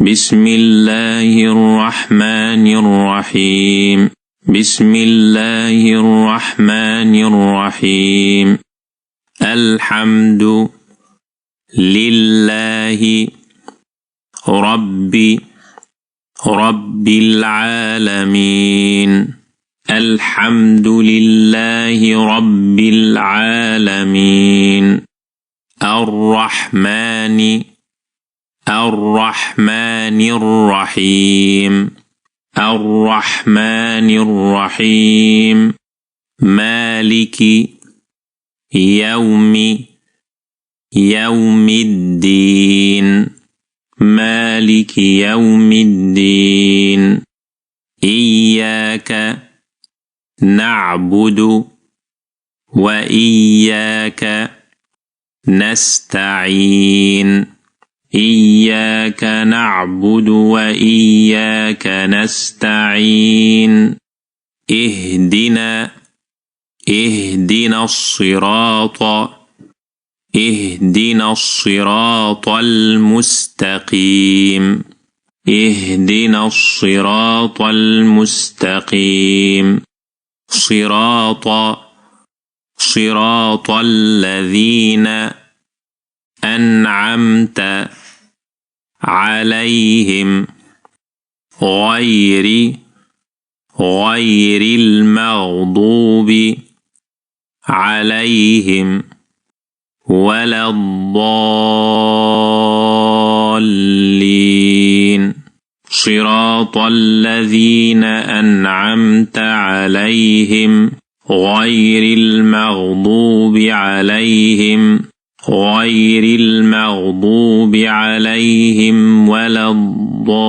بسم الله الرحمن الرحيم. بسم الله الرحمن الرحيم. الحمد لله رب العالمين. الحمد لله رب العالمين. الرحمن الرحيم. الرحمن الرحيم. مالك يوم الدين. مالك يوم الدين. إياك نعبد وإياك نستعين. إياك نعبد وإياك نستعين. اهدنا الصراط المستقيم. اهدنا الصراط المستقيم. صراط الذين أنعمت عليهم غير المغضوب عليهم ولا الضالين. صراط الذين أنعمت عليهم غير المغضوب عليهم ولا الضالين.